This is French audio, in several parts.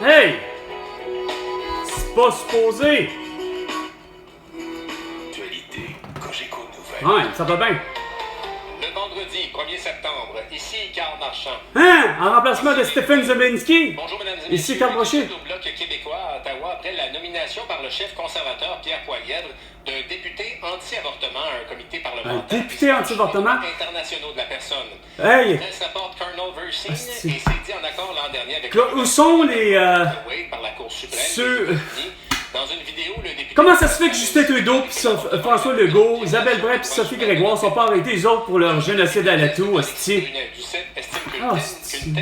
Hey! C'est pas supposé! Actualité, Cogeco Nouvelles. Ouais, ça va bien. Le vendredi 1er septembre, ici Carl Marchand. Hein? En remplacement de Stephen Zelinski? Bonjour mesdames et Ici messieurs. Carl Brochet. Au Bloc québécois à Ottawa après la nomination par le chef conservateur Pierre Poilievre d'un député anti-avortement à un comité parlementaire. Un député anti-avortement? Internationaux de la personne. Hey! La presse rapporte Colonel Versine Asti. et s'est dit en accord l'an dernier avec Là, où sont les... Wade par la Cour suprême. ceux- des États-Unis. Dans une vidéo, le député... Comment ça se fait que Justin Trudeau, pis François Legault, Isabelle Brett pis Sophie Grégoire sont pas arrêtés les autres pour leur génocide à la toux, hostie? Ah, hostie.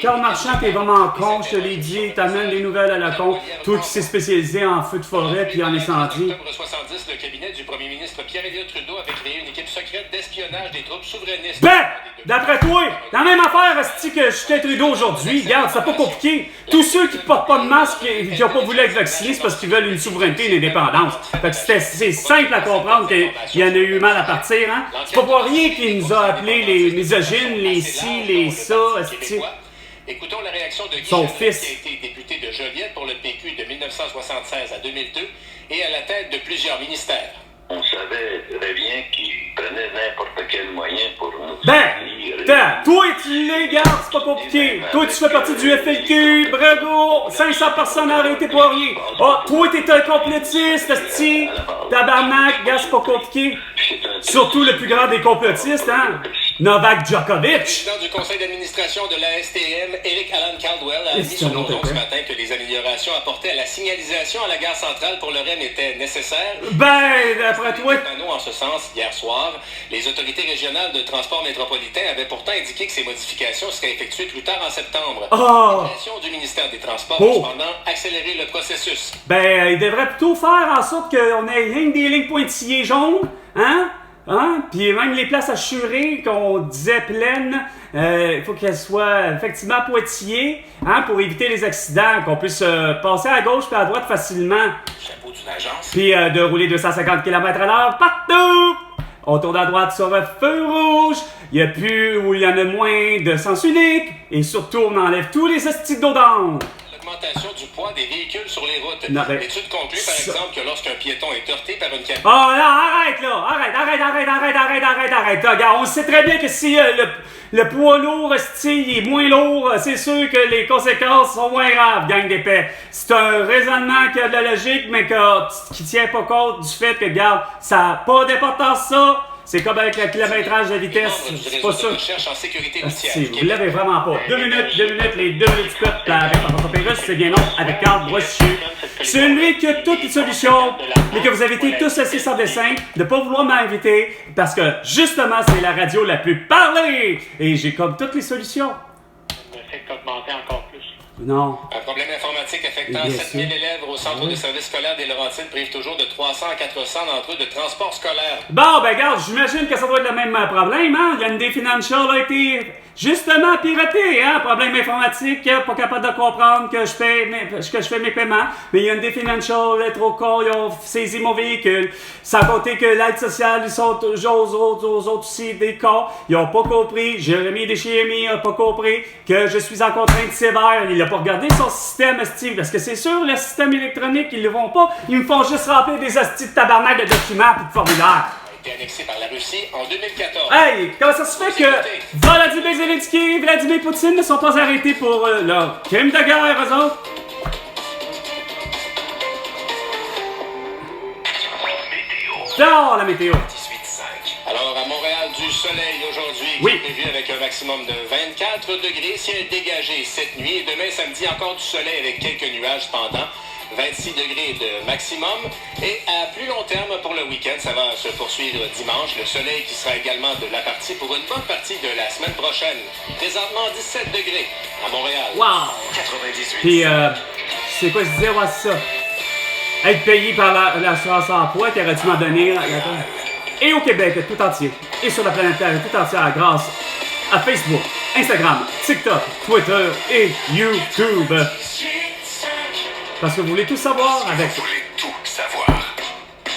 Carl Marchand, t'es vraiment con, je te l'ai dit, t'amènes des nouvelles à la con. Toi qui s'est spécialisé en feu de forêt puis en incendie. En octobre 70, le cabinet du premier ministre Pierre-Éliott Trudeau avait créé une équipe secrète d'espionnage des troupes souverainistes. Ben! D'après toi, la même affaire hostie que Justin Trudeau aujourd'hui, regarde, c'est pas compliqué. Tous ceux qui portent pas de masque et qui ont pas voulu être vaccinés, c'est parce qu'ils veulent une souveraineté et une indépendance. Fait que c'est simple à comprendre qu'il y en a eu mal à partir, hein? C'est pas pour rien qu'il nous a appelés les misogynes, les ci, les ça, hostie. Écoutons la réaction de Guy Son Joliette, fils. qui a été député de Joliette pour le PQ de 1976 à 2002 et à la tête de plusieurs ministères. On savait très bien qu'il prenait n'importe quel moyen pour nous. Toi tu les gardes, c'est pas compliqué. Toi tu fais partie du FLQ, bravo, 500 personnes arrêtées pour rien. Ah, toi t'es un complottiste, hostie, tabarnak, gars, c'est pas compliqué. Surtout le plus grand des complotistes, hein, Novak Djokovic. Le président du conseil d'administration de la STM, Eric Alan Caldwell, a Et mis c'est sur un nos autre ondes ce affaire. matin que les améliorations apportées à la signalisation à la gare centrale pour le REM étaient nécessaires. Ben, d'après toi, Panneaux en ce sens hier soir. Les autorités régionales de transport métropolitain avaient pourtant indiqué que ces modifications seraient effectuées plus tard en septembre. Oh. La pression du ministère des Transports Oh. a cependant accéléré le processus. ben, il devrait plutôt faire en sorte qu'on ait rien que des lignes pointillées jaunes, hein? Hein? Puis même les places assurées qu'on disait pleines, il faut qu'elles soient effectivement pointillées, hein, pour éviter les accidents, qu'on puisse passer à gauche puis à droite facilement, Chapeau d'une agence. puis de rouler 250 km/h partout! On tourne à droite sur le feu rouge, il n'y a plus où il y en a moins de sens unique, et surtout on enlève tous les hosties d'eau d'angle. L'augmentation du poids des véhicules sur les routes. Non, ben, L'étude conclut par ça- exemple que lorsqu'un piéton est heurté par une cabine. Oh là, arrête là! Arrête! Regarde, on sait très bien que si le poids lourd, esti, il est moins lourd, c'est sûr que les conséquences sont moins graves, gang d'épais. C'est un raisonnement qui a de la logique, mais qui tient pas compte du fait que, regarde, ça n'a pas d'importance ça. C'est comme avec le kilométrage de vitesse, c'est pas ça. Recherche en sécurité routière. Si, vous l'avez vraiment pas. 2 minutes, les 2 minutes du peuple avec François Pérusse, c'est bien non, avec Carl Brochu. Celui qui a toutes les solutions, mais que vous avez été tous assis sans dessin, de pas vouloir m'inviter, parce que justement, c'est la radio la plus parlée. Et j'ai comme toutes les solutions. Ne fait qu'augmenter encore plus. Non. Un problème informatique affectant Bien 7000 sûr. élèves au centre de services scolaires des Laurentides prive toujours de 300 à 400 d'entre eux de transport scolaire. Bon, ben regarde, j'imagine que ça doit être le même problème, hein? Il y a une des Financial a été justement piratée, hein? Problème informatique, pas capable de comprendre que je fais mes paiements. Mais il y a une des Financial, les trop cons, ils ont saisi mon véhicule. Sans compter que l'aide sociale, ils sont aux autres aussi des cons. Ils ont pas compris, Jérémy Deschiémy a pas compris que je suis en contrainte sévère. Il a pas regardé son système, Steve, parce que c'est sûr, le système électronique, ils le vont pas. Ils me font juste remplir des hosties de tabarnak de documents et de formulaires. A été annexé par la Russie en 2014. Hey, comment ça se fait que Volodymyr Zelensky et Vladimir Poutine ne sont pas arrêtés pour leur crime de guerre, eux autres? Dans la météo. 18,5. Alors, à Montréal, du soleil aujourd'hui, Oui. qui est prévu avec un maximum de 24 degrés, ciel dégagé cette nuit. Et demain, samedi, encore du soleil avec quelques nuages cependant. 26 degrés de maximum. Et à plus long terme pour le week-end, ça va se poursuivre dimanche. Le soleil qui sera également de la partie pour une bonne partie de la semaine prochaine. Présentement, 17 degrés à Montréal. Wow! 98. Puis, c'est quoi je disais, ouais, c'est ça. Être payé par l'assurance emploi, qui aurait dû m'en donner. Et au Québec, tout entier. Et sur la planète Terre, tout entière, grâce à Facebook, Instagram, TikTok, Twitter et YouTube. Parce que vous voulez tout savoir avec Vous voulez tout savoir.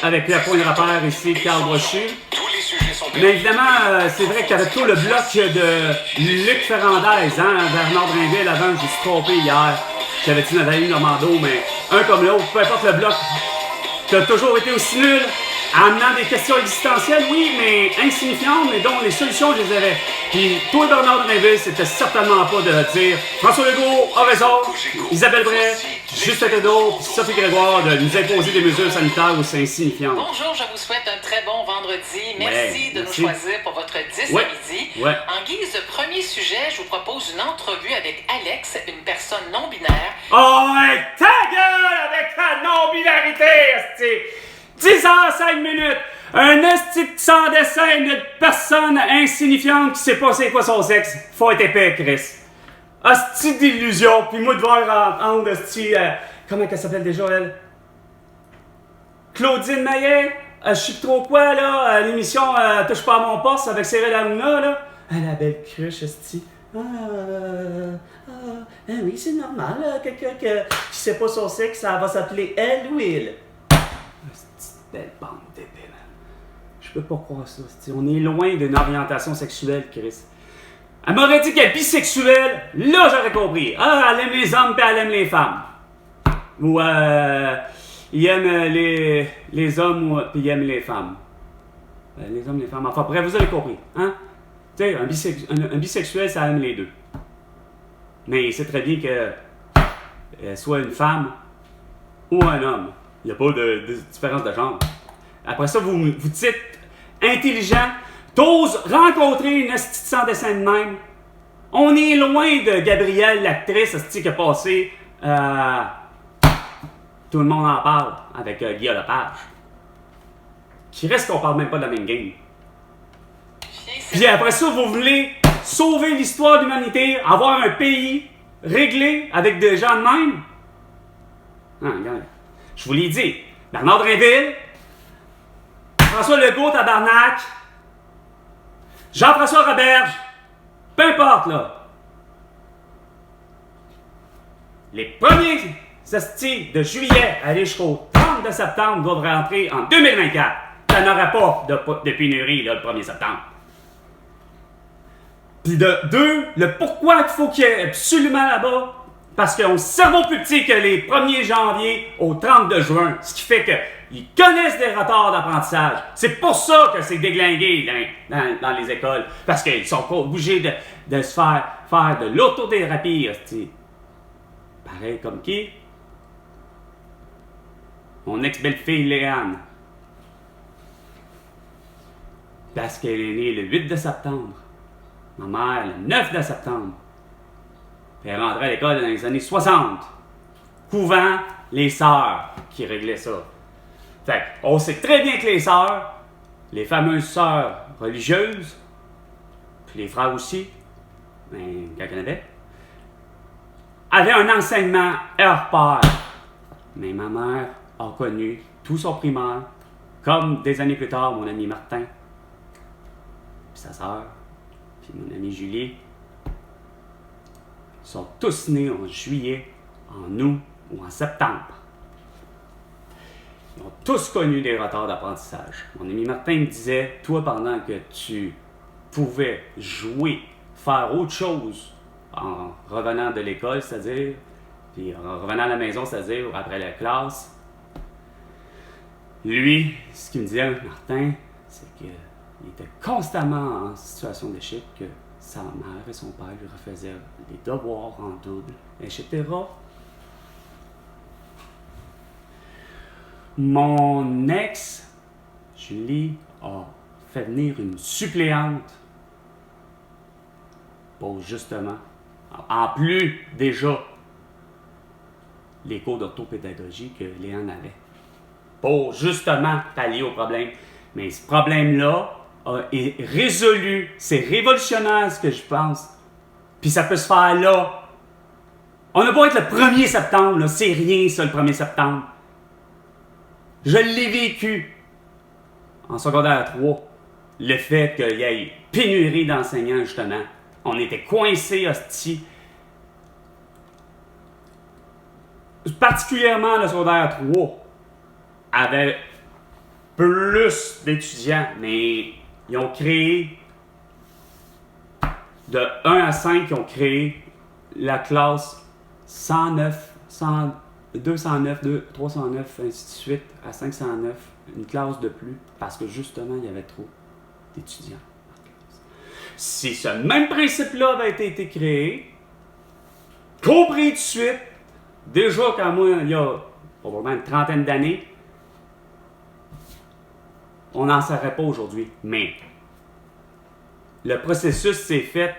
le point de rapport ici, Carl Brochu. Tous les sujets sont Mais évidemment, c'est vrai que t'avais tout le bloc de Luc Ferrandez, hein, Bernard Drinville avant, je me suis trompé hier. j'avais dit Nathalie Normando, mais un comme l'autre, peu importe le bloc, t'as toujours été aussi nul, amenant des questions existentielles, oui, mais insignifiantes, mais dont les solutions, je les avais. Puis toi, Bernard Drinville, c'était certainement pas de dire François Legault a raison, Isabelle Bray, Justin Trudeau, puis Sophie Grégoire de nous imposer des mesures sanitaires aussi insignifiantes. Bonjour, je vous souhaite un très bon vendredi. Merci de nous choisir pour votre 10 à midi. En guise de premier sujet, je vous propose une entrevue avec Alex, une personne non-binaire. Oh, hey, ta gueule avec ta non-binarité, esti! 10h05. Un esti sans dessin de personne insignifiante qui sait pas c'est quoi son sexe. Faut être épais, Chris. Esti d'illusion. Puis moi, de voir entendre esti... comment elle s'appelle déjà, elle? Claudine Maillet? Je sais trop quoi, là, à l'émission Touche pas à mon poste avec Cyril Hanouna, là. La belle cruche, esti. Oui, c'est normal, quelqu'un qui sait pas son sexe, ça va s'appeler elle ou il. Belle bande d'épais, man. Je peux pas croire ça. On est loin d'une orientation sexuelle, Chris. Elle m'aurait dit qu'elle est bisexuelle, là j'aurais compris. Ah, elle aime les hommes puis elle aime les femmes. Ou il aime les hommes puis il aime les femmes. Les hommes, les femmes. Enfin bref, vous avez compris. Hein? Tu sais, un bisexuel, ça aime les deux. Mais il sait très bien que soit une femme ou un homme. Il n'y a pas de différence de genre. Après ça, vous dites intelligent, t'oses rencontrer une esti sans dessin de même. On est loin de Gabrielle, l'actrice esti qui a passé Tout le monde en parle avec Guillaume Lepage. Qui reste qu'on parle même pas de la même game. Puis après ça, vous voulez sauver l'histoire de l'humanité, avoir un pays réglé avec des gens de même? Ah, regarde. Je vous l'ai dit. Bernard Drinville, François Legault, tabarnak, Jean-François Roberge, peu importe, là. Les premiers hosties de juillet à aller jusqu'au 30 de septembre doivent rentrer en 2024. Ça n'aura pas de pénurie, là, le 1er septembre. Puis de deux, le pourquoi il faut qu'il y ait absolument là-bas. Parce qu'ils ont le cerveau plus petit que les 1er janvier au 32 juin. Ce qui fait qu'ils connaissent des retards d'apprentissage. C'est pour ça que c'est déglingué dans les écoles. Parce qu'ils sont pas obligés de se faire de l'autothérapie. Hostie. Pareil comme qui? Mon ex-belle-fille Léane. Parce qu'elle est née le 8 de septembre. Ma mère le 9 de septembre. Puis elle rentrait à l'école dans les années 60. Couvent les sœurs qui réglaient ça. Fait on sait très bien que les sœurs, les fameuses sœurs religieuses, puis les frères aussi, ben, quand il y en avait, avaient un enseignement heure par. Mais ma mère a connu tout son primaire, comme des années plus tard, mon ami Martin, puis sa sœur, puis mon ami Julie, sont tous nés en juillet, en août ou en septembre. Ils ont tous connu des retards d'apprentissage. Mon ami Martin me disait, toi, pendant que tu pouvais jouer, faire autre chose en revenant de l'école, c'est-à-dire, puis en revenant à la maison, c'est-à-dire après la classe, lui, ce qu'il me disait, Martin, c'est qu'il était constamment en situation d'échec, que sa mère et son père lui refaisaient les devoirs en double, etc. Mon ex, Julie, a fait venir une suppléante pour justement, en plus déjà, les cours d'orthopédagogie que Léon avait. Pour justement pallier au problème. Mais ce problème-là est résolu. C'est révolutionnaire ce que je pense. Puis ça peut se faire là. On n'a pas être le 1er septembre, là. C'est rien ça le 1er septembre. Je l'ai vécu en secondaire 3. Le fait qu'il y ait pénurie d'enseignants, justement. On était coincés, hostie. Particulièrement le secondaire 3 avait plus d'étudiants, mais ils ont créé de 1 à 5, ils ont créé la classe 109, 209, 309, ainsi de suite, à 509, une classe de plus, parce que justement, il y avait trop d'étudiants en classe. Si ce même principe-là avait été créé, compris tout de suite, déjà quand moi, il y a probablement une trentaine d'années, on n'en saurait pas aujourd'hui. Mais le processus s'est fait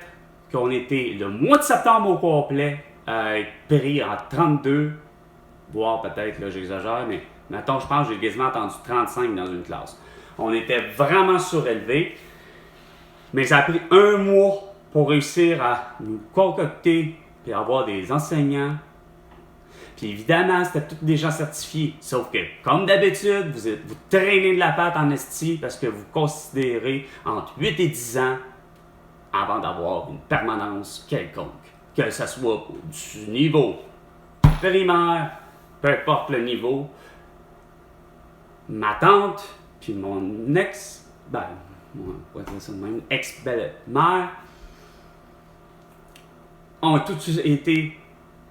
qu'on était le mois de septembre au complet à être pris en 32, voire peut-être, là j'exagère, mais mettons, je pense que j'ai quasiment entendu 35 dans une classe. On était vraiment surélevé, mais ça a pris un mois pour réussir à nous concocter et avoir des enseignants. Puis évidemment, c'était tous des gens certifiés. Sauf que, comme d'habitude, vous traînez de la patte en esti parce que vous considérez entre 8 et 10 ans avant d'avoir une permanence quelconque. Que ce soit du niveau primaire, peu importe le niveau. Ma tante, puis mon ex-belle-mère, ont tous été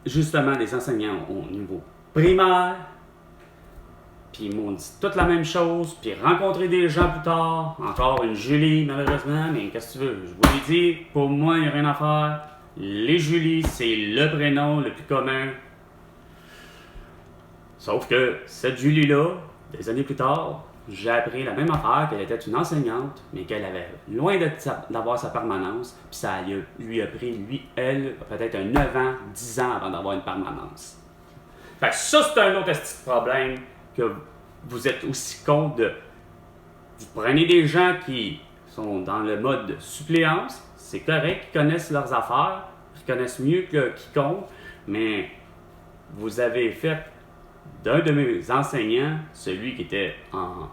justement des enseignants au niveau primaire, puis ils m'ont dit toute la même chose, puis rencontrer des gens plus tard, encore une Julie malheureusement, mais qu'est-ce que tu veux, je vous l'ai dit, pour moi il n'y a rien à faire, les Julie c'est le prénom le plus commun, sauf que cette Julie-là, des années plus tard, j'ai appris la même affaire, qu'elle était une enseignante, mais qu'elle avait loin d'avoir sa permanence, puis ça lui a pris, elle, peut-être 9 ans, 10 ans avant d'avoir une permanence. Fait que ça, c'est un autre petit problème que vous êtes aussi compte de. Vous prenez des gens qui sont dans le mode de suppléance, c'est correct, qui connaissent leurs affaires, qui connaissent mieux que quiconque, mais vous avez fait d'un de mes enseignants, celui qui était en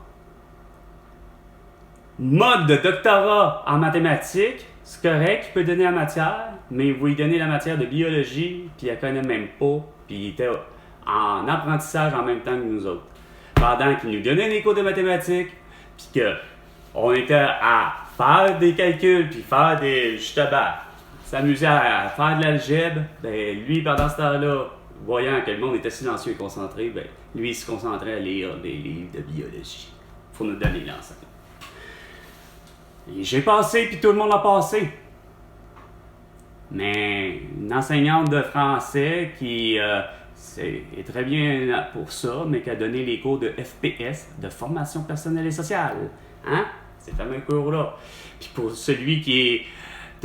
mode de doctorat en mathématiques, c'est correct, il peut donner la matière, mais vous lui donnez la matière de biologie, puis elle connaît même pas, puis il était en apprentissage en même temps que nous autres. Pendant qu'il nous donnait des cours de mathématiques, puis qu'on était à faire des calculs, puis faire des... justement, s'amuser à faire de l'algèbre, ben lui, pendant ce temps-là, voyant que le monde était silencieux et concentré, ben lui, il se concentrait à lire des livres de biologie. Il faut nous donner l'enseignement. Et j'ai passé, puis tout le monde a passé. Mais une enseignante de français qui est très bien pour ça, mais qui a donné les cours de FPS, de formation personnelle et sociale. Hein? Ces fameux cours-là. Puis pour celui qui est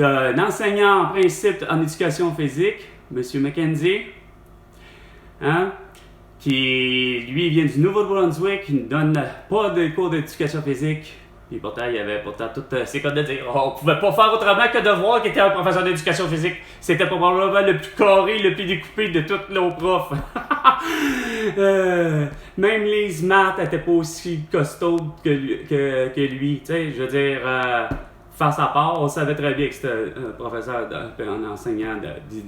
un enseignant en principe en éducation physique, M. McKenzie, hein? Qui, lui, vient du Nouveau-Brunswick, qui ne donne pas de cours d'éducation physique. Puis pourtant, il y avait toutes ces codes de dire on pouvait pas faire autrement que de voir qu'il était un professeur d'éducation physique. C'était probablement le plus carré, le plus découpé de tous nos profs. Même les maths n'étaient pas aussi costaudes que lui. Tu sais, je veux dire, face à part, on savait très bien que c'était un professeur, un enseignant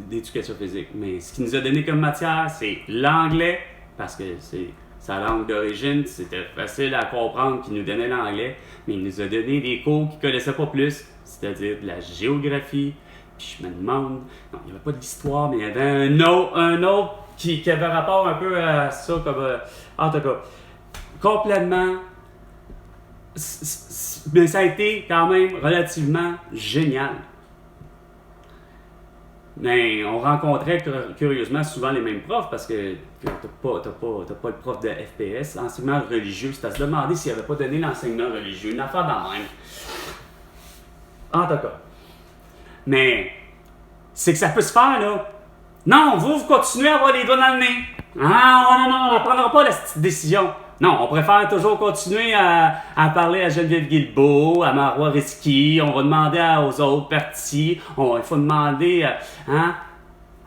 d'éducation physique. Mais ce qu'il nous a donné comme matière, c'est l'anglais, parce que c'est sa langue d'origine, c'était facile à comprendre qu'il nous donnait l'anglais, mais il nous a donné des cours qu'il ne connaissait pas plus, c'est-à-dire de la géographie. Puis je me demande, non, il n'y avait pas de l'histoire, mais il y avait un autre qui avait rapport un peu à ça, comme en tout cas, complètement. Mais ça a été quand même relativement génial. Mais on rencontrait curieusement souvent les mêmes profs parce que t'as pas le prof de FPS, enseignement religieux. C'est à se demander s'il n'avait pas donné l'enseignement religieux. Une affaire dans le même. En tout cas. Mais c'est que ça peut se faire, là. Non, vous continuez à avoir les doigts dans le nez. Ah, non, on ne prendra pas la petite décision. Non, on préfère toujours continuer à parler à Geneviève Guilbeault, à Marois Risky, on va demander aux autres partis, il faut demander... hein?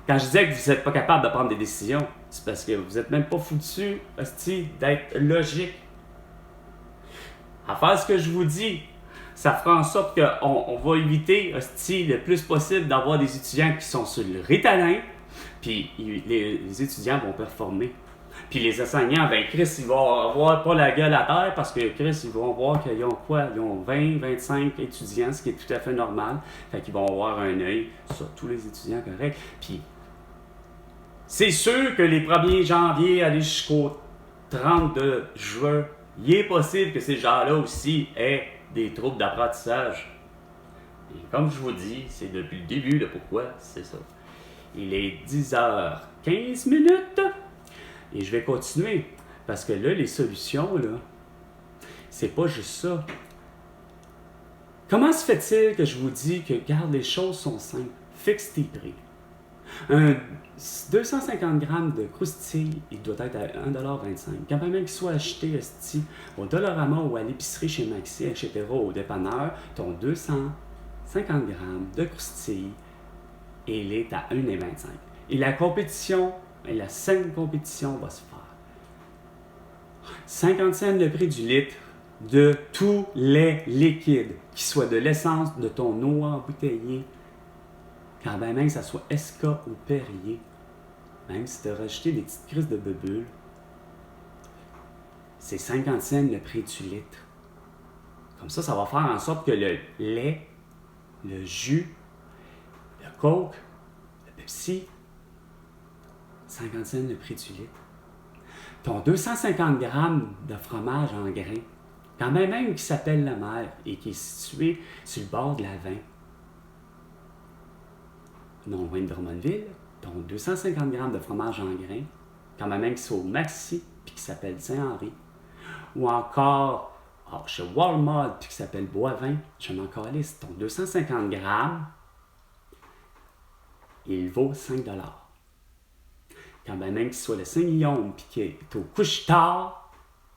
Quand je disais que vous n'êtes pas capable de prendre des décisions, c'est parce que vous n'êtes même pas foutu, hostie, d'être logique. À faire ce que je vous dis, ça fera en sorte qu'on va éviter, hostie, le plus possible d'avoir des étudiants qui sont sur le Ritalin, puis les étudiants vont performer. Puis les enseignants, ben Chris, ils vont avoir pas la gueule à terre parce que Chris, ils vont voir qu'ils ont quoi? Ils ont 20, 25 étudiants, ce qui est tout à fait normal. Fait qu'ils vont avoir un œil sur tous les étudiants corrects. Puis C'est sûr que les 1er janvier aller jusqu'au 30 juin, il est possible que ces gens-là aussi aient des troubles d'apprentissage. Et comme je vous dis, c'est depuis le début le pourquoi, c'est ça. Il est 10h15 et je vais continuer parce que là, les solutions, là, c'est pas juste ça. Comment se fait-il que je vous dis que, regarde, les choses sont simples, fixe tes prix. Un 250 grammes de croustilles, il doit être à 1,25$. Quand même qu'il soit acheté au Dollarama ou à l'épicerie chez Maxi, etc., au dépanneur, ton 250 grammes de croustilles, il est à 1,25$. Et la compétition, et la saine compétition va se faire. 50 cents le prix du litre de tous les liquides, qu'il soit de l'essence, de ton eau embouteillée, quand même que ça soit SK ou Perrier, même si tu as rajouté des petites crises de bulles, c'est 50 cents le prix du litre. Comme ça va faire en sorte que le lait, le jus, le Coke, le Pepsi, 50 cents le prix du litre. Ton 250 grammes de fromage en grains, quand même qui s'appelle La Mer et qui est situé sur le bord de la 20, non loin de Drummondville, ton 250 grammes de fromage en grains, quand même qui soit au Maxi puis qui s'appelle Saint-Henri, ou encore chez Walmart puis qui s'appelle Boivin, je m'en calisse, ton 250 grammes, il vaut 5$. Quand même qu'il soit le Saint-Guillaume puis qui est au Couche-Tard,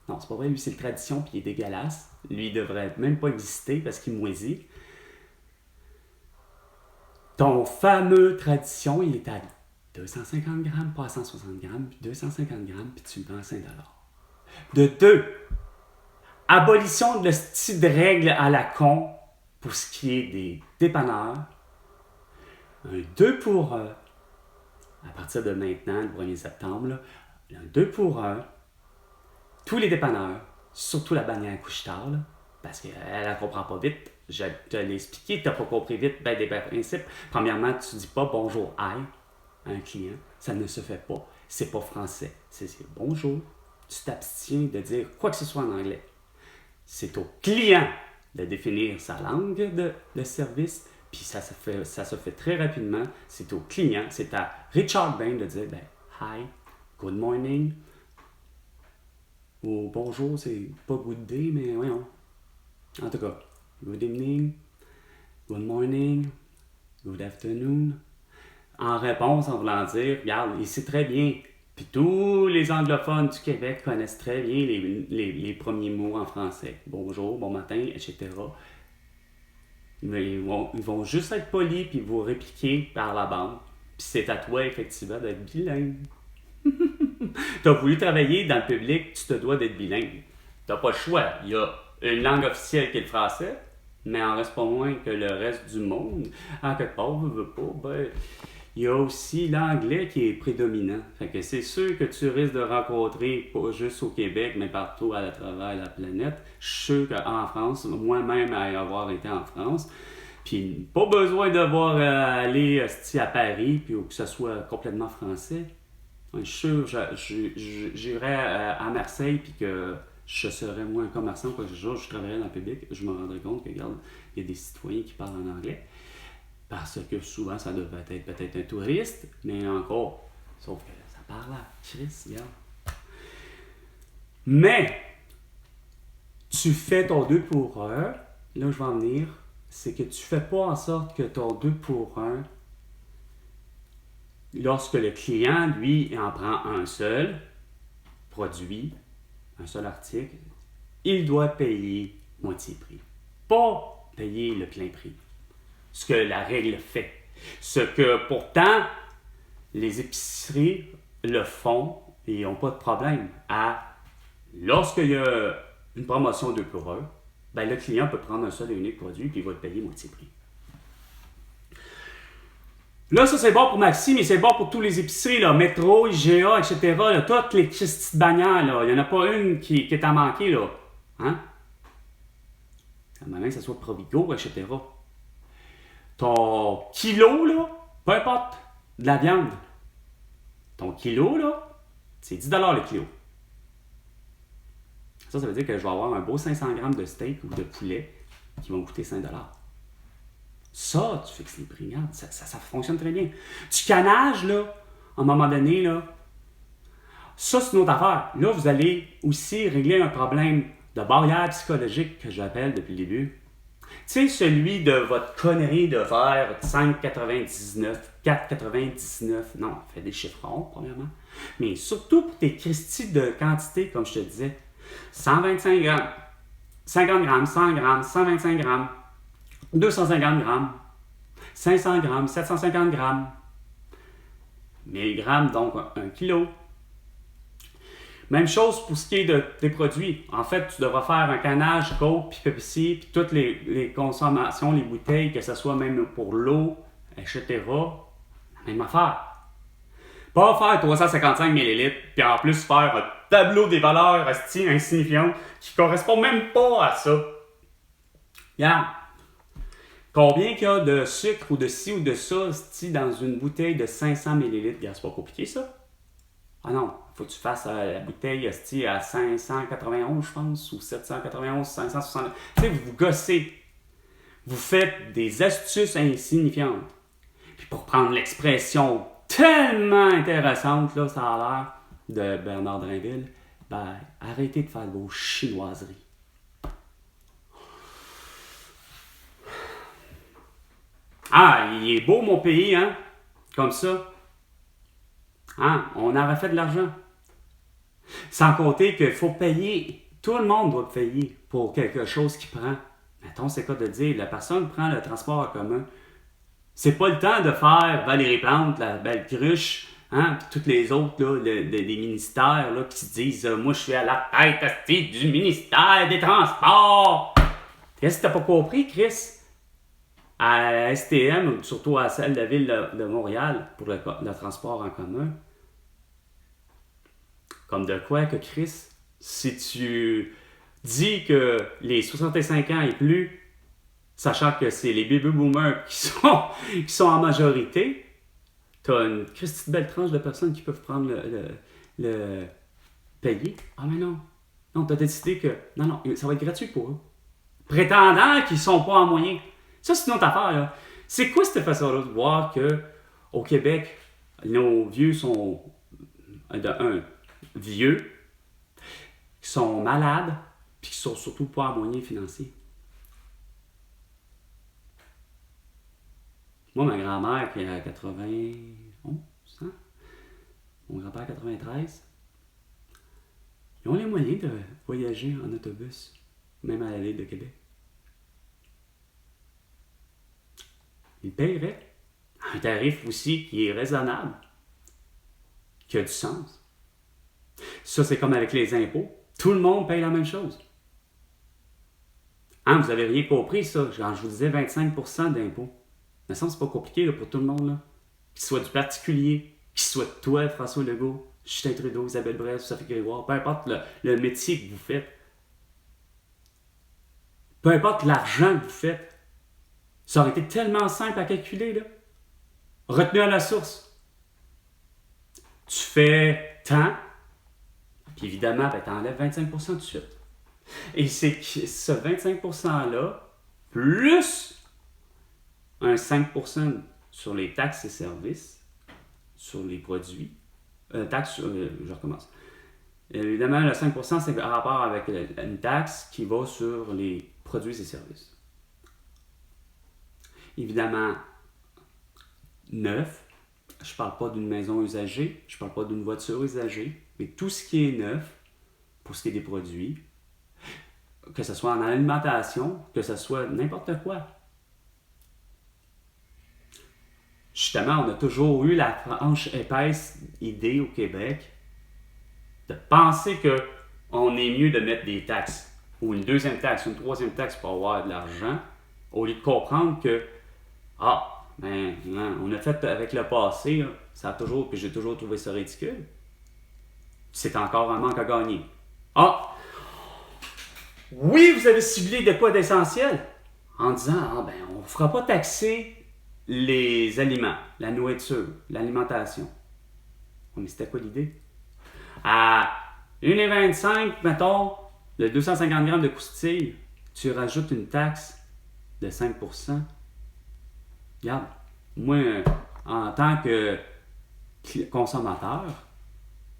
non, c'est pas vrai, lui c'est le Tradition puis il est dégueulasse, lui il devrait même pas exister parce qu'il moisit. Ton fameux Tradition, il est à 250 grammes, pas à 160 grammes, puis 250 grammes, puis tu le vends à 5$. De 2, abolition de le style de règle à la con pour ce qui est des dépanneurs. Un 2 pour 1, à partir de maintenant, le 1er septembre, là, un 2 pour 1, tous les dépanneurs, surtout la bannière Couche-Tard, parce qu'elle ne comprend pas vite. Je te l'ai expliqué, tu n'as pas compris vite des principes. Premièrement, tu ne dis pas bonjour hi à un client. Ça ne se fait pas. C'est pas français. C'est bonjour. Tu t'abstiens de dire quoi que ce soit en anglais. C'est au client de définir sa langue de service. Puis ça se fait très rapidement. C'est au client. C'est à Richard Bain de dire hi, good morning. Ou bonjour, c'est pas good day, mais voyons. En tout cas. Good evening, good morning, good afternoon. En réponse, en voulant dire, regarde, il sait très bien. Puis tous les anglophones du Québec connaissent très bien les premiers mots en français. Bonjour, bon matin, etc. Mais ils vont juste être polis puis vous répliquer par la bande. Puis c'est à toi, effectivement, d'être bilingue. Tu as voulu travailler dans le public, tu te dois d'être bilingue. Tu n'as pas le choix. Il y a une langue officielle qui est le français, mais en reste pas moins que le reste du monde. En quelque part, veut pas, il y a aussi l'anglais qui est prédominant. Fait que c'est sûr que tu risques de rencontrer, pas juste au Québec, mais partout à travers la planète. Je suis sûr qu'en France, moi-même à avoir été en France, puis pas besoin de voir aller à Paris, puis que ce soit complètement français. Je suis sûr, j'irais à Marseille, puis que je serais moins un commerçant, parce que je travaillerais dans le public, je me rendrais compte que, regarde, il y a des citoyens qui parlent en anglais, parce que souvent, ça devrait être peut-être un touriste, mais encore, sauf que ça parle à Chris, regarde. Mais, tu fais ton 2 pour 1, là je vais en venir, c'est que tu fais pas en sorte que ton 2 pour 1, lorsque le client, lui, en prend un seul produit, un seul article, il doit payer moitié prix. Pas payer le plein prix. Ce que la règle fait. Ce que pourtant, les épiceries le font et ils n'ont pas de problème. Lorsqu'il y a une promotion 2 pour 1, le client peut prendre un seul et unique produit et il va te payer moitié prix. Là, ça c'est bon pour Maxi, mais c'est bon pour tous les épiceries, là, Métro, IGA, etc. Là, toutes les petites bannières, là. Il n'y en a pas une qui est à manquer, là. Hein? À moins que ce soit Provigo, etc. Ton kilo, là, peu importe, de la viande. ton kilo, là, c'est 10 $ le kilo. Ça veut dire que je vais avoir un beau 500 grammes de steak ou de poulet qui vont coûter 5 $. Ça, tu fixes les prix. Regarde, ça fonctionne très bien. Du canage, là, à un moment donné, là, ça, c'est une autre affaire. Là, vous allez aussi régler un problème de barrière psychologique que j'appelle depuis le début. Tu sais, celui de votre connerie de faire 5,99, 4,99. Non, fais des chiffres ronds, premièrement. Mais surtout pour tes cristis de quantité, comme je te disais. 125 grammes, 50 grammes, 100 grammes, 125 grammes, 250 grammes, 500 grammes, 750 grammes, 1000 grammes, donc 1 kilo. Même chose pour ce qui est des produits. En fait, tu devras faire un canage Coke, puis Pepsi, puis toutes les consommations, les bouteilles, que ce soit même pour l'eau, etc. Même affaire. Pas faire 355 ml, puis en plus faire un tableau des valeurs insignifiantes qui ne correspond même pas à ça. Regarde. Combien qu'il y a de sucre ou de ci ou de ça dans une bouteille de 500 ml? C'est pas compliqué, ça. Ah non, il faut que tu fasses la bouteille à 591, je pense, ou 791, 560. Tu sais, vous gossez. Vous faites des astuces insignifiantes. Puis pour prendre l'expression tellement intéressante, là, ça a l'air de Bernard Drinville, ben, arrêtez de faire vos chinoiseries. Ah, il est beau mon pays, hein? Comme ça. Hein? On aurait fait de l'argent. Sans compter qu'il faut payer. Tout le monde doit payer pour quelque chose qu'il prend. Mettons, c'est quoi de dire? La personne prend le transport en commun. C'est pas le temps de faire Valérie Plante, la belle cruche, hein? Puis toutes les autres, là, des ministères là, qui se disent moi, je suis à la tête du ministère des Transports. Qu'est-ce que t'as pas compris, Chris? À STM, surtout à celle de la ville de Montréal, pour le transport en commun. Comme de quoi que, Chris, si tu dis que les 65 ans et plus, sachant que c'est les baby boomers qui sont en majorité, t'as une petite belle tranche de personnes qui peuvent prendre le payer. Ah mais non. Non, t'as décidé que non, ça va être gratuit pour eux. Prétendant qu'ils sont pas en moyen. Ça, c'est une autre affaire, là. C'est quoi cette façon-là de voir qu'au Québec, nos vieux sont, vieux, qui sont malades, puis qui sont surtout pas en moyens financiers. Moi, ma grand-mère qui a 91 ans, mon grand-père 93, ils ont les moyens de voyager en autobus, même à la ville de Québec. Ils paieraient un tarif aussi qui est raisonnable, qui a du sens. Ça, c'est comme avec les impôts. Tout le monde paye la même chose. Hein, vous n'avez rien compris, ça. Genre, je vous disais 25% d'impôts. Mais ça, c'est pas compliqué là, pour tout le monde. Là. Qu'il soit du particulier, qu'il soit toi, François Legault, Justin Trudeau, Isabelle Bresse, Sophie Grégoire, peu importe le métier que vous faites. Peu importe l'argent que vous faites. Ça aurait été tellement simple à calculer, là. Retenu à la source. Tu fais tant, puis évidemment, ben, tu enlèves 25% tout de suite. Et c'est que ce 25%-là, plus un 5% sur les taxes et services, sur les produits, je recommence. Évidemment, le 5%, c'est en rapport avec une taxe qui va sur les produits et services. Évidemment, neuf, je ne parle pas d'une maison usagée, je ne parle pas d'une voiture usagée, mais tout ce qui est neuf, pour ce qui est des produits, que ce soit en alimentation, que ce soit n'importe quoi. Justement, on a toujours eu la franche épaisse idée au Québec de penser qu'on est mieux de mettre des taxes, ou une deuxième taxe, une troisième taxe pour avoir de l'argent, au lieu de comprendre que on a fait avec le passé, là, ça a toujours, puis j'ai toujours trouvé ça ridicule. C'est encore un manque à gagner. Oui, vous avez ciblé de quoi d'essentiel en disant, on ne fera pas taxer les aliments, la nourriture, l'alimentation. mais c'était quoi l'idée? À 1,25, mettons, de 250 grammes de croustilles, tu rajoutes une taxe de 5%. Regarde, moi, en tant que consommateur,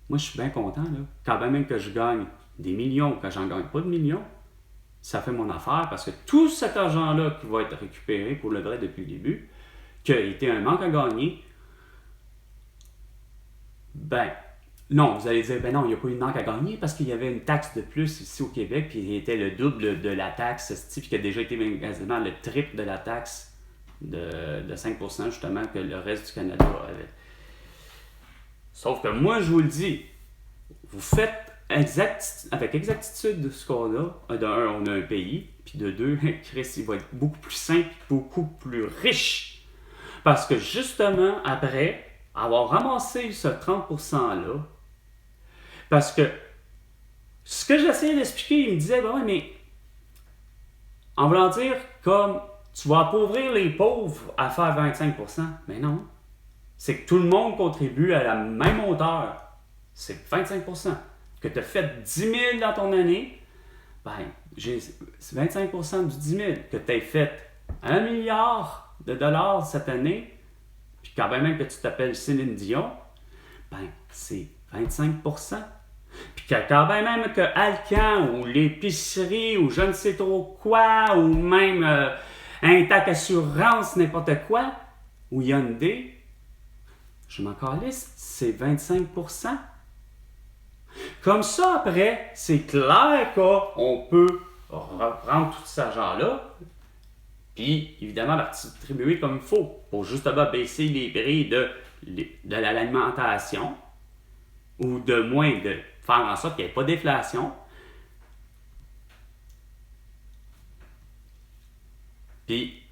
moi, je suis bien content, là. Quand même que je gagne des millions, quand j'en gagne pas de millions, ça fait mon affaire parce que tout cet argent-là qui va être récupéré, pour le vrai depuis le début, qui a été un manque à gagner, ben, non, vous allez dire, ben non, il n'y a pas eu de manque à gagner parce qu'il y avait une taxe de plus ici au Québec, puis il était le double de la taxe, puis qui a déjà été quasiment le triple de la taxe de 5%, justement, que le reste du Canada avait. Sauf que moi, je vous le dis, vous faites avec exactitude ce qu'on a. De un, on a un pays, puis de deux, Chris, il va être beaucoup plus simple, beaucoup plus riche. Parce que justement, après avoir ramassé ce 30%-là, parce que ce que j'essayais d'expliquer, il me disait, ben ouais, mais en voulant dire, comme tu vas appauvrir les pauvres à faire 25%, mais non. C'est que tout le monde contribue à la même hauteur. C'est 25%. Que tu as fait 10 000 dans ton année, ben, j'ai 25% du 10 000. Que tu aies fait 1 milliard de dollars cette année, puis quand même que tu t'appelles Céline Dion, ben, c'est 25%. Puis quand même que Alcan ou l'épicerie ou je ne sais trop quoi, ou même Intac Assurance, n'importe quoi, ou Hyundai, je m'en calisse, c'est 25%. Comme ça, après, c'est clair qu'on peut reprendre tout cet argent-là, puis évidemment la distribuer comme il faut, pour justement baisser les prix de l'alimentation, ou de moins de faire en sorte qu'il n'y ait pas d'inflation. Puis,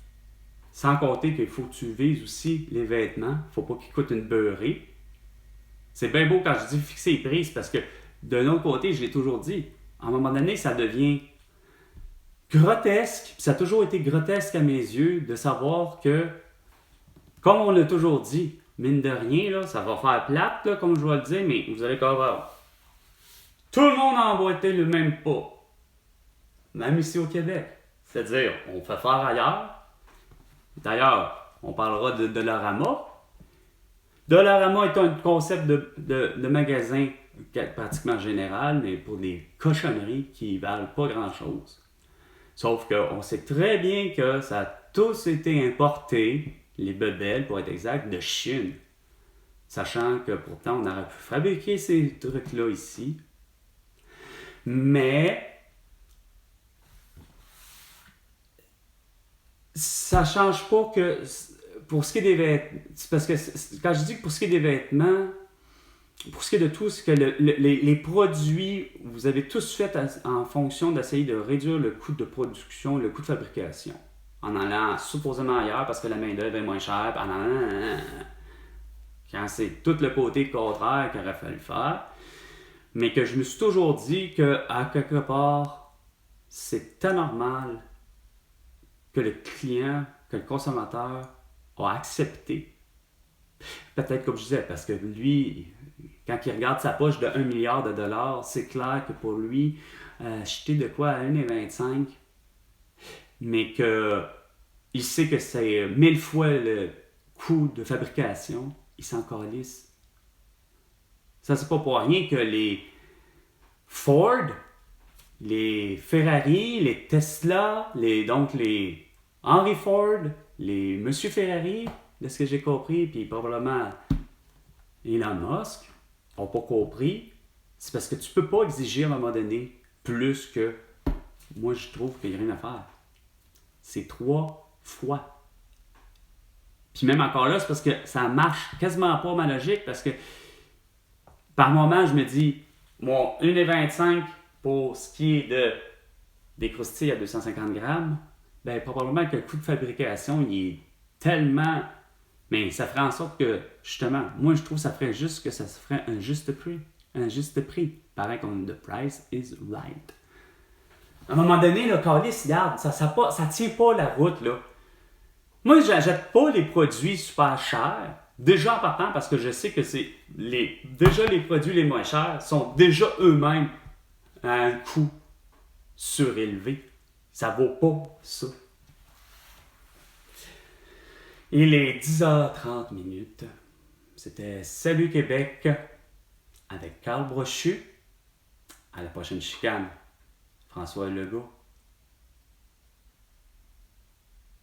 sans compter qu'il faut que tu vises aussi les vêtements. Il ne faut pas qu'ils coûtent une beurrée. C'est bien beau quand je dis fixer les prix, parce que d'un autre côté, je l'ai toujours dit, à un moment donné, ça devient grotesque. Puis ça a toujours été grotesque à mes yeux de savoir que, comme on l'a toujours dit, mine de rien, là, ça va faire plate, là, comme je vais le dire, mais vous allez voir. Tout le monde a emboîté le même pas. Même ici au Québec. C'est-à-dire, on fait faire ailleurs. D'ailleurs, on parlera de Dollarama. Dollarama est un concept de magasin pratiquement général, mais pour des cochonneries qui ne valent pas grand-chose. Sauf qu'on sait très bien que ça a tous été importé, les bebelles pour être exact, de Chine. Sachant que pourtant on aurait pu fabriquer ces trucs-là ici. Mais ça change pas que pour ce qui est des vêtements, parce que quand je dis que pour ce qui est des vêtements, pour ce qui est de tout, c'est que les produits, vous avez tous fait en fonction d'essayer de réduire le coût de production, le coût de fabrication, en allant supposément ailleurs parce que la main-d'œuvre est moins chère, quand c'est tout le côté contraire qu'il aurait fallu faire. Mais que je me suis toujours dit qu'à quelque part, c'est anormal que le client, que le consommateur a accepté. Peut-être comme je disais, parce que lui, quand il regarde sa poche de 1 milliard de dollars, c'est clair que pour lui, acheter de quoi à 1,25, mais qu'il sait que c'est 1000 fois le coût de fabrication, il s'en calisse. Ça, c'est pas pour rien que les Ford, les Ferrari, les Tesla, donc les Henry Ford, les Monsieur Ferrari, de ce que j'ai compris, puis probablement Elon Musk, n'ont pas compris. C'est parce que tu peux pas exiger à un moment donné plus que moi je trouve qu'il n'y a rien à faire. C'est 3 fois. Puis même encore là, c'est parce que ça marche quasiment pas ma logique, parce que par moment, je me dis, mon 1,25 pour ce qui est des croustilles à 250 grammes, ben probablement que le coût de fabrication, il est tellement... Mais ça ferait en sorte que, justement, moi je trouve que ça ferait juste que ça se ferait un juste prix. Un juste prix. Pareil comme the price is right. À un moment donné, le calice, regarde, ça tient pas la route, là. Moi, j'achète pas les produits super chers. Déjà en partant, parce que je sais que déjà les produits les moins chers sont déjà eux-mêmes à un coût surélevé. Ça vaut pas ça. Il est 10h30. C'était Salut Québec avec Carl Brochu. À la prochaine chicane. François Legault.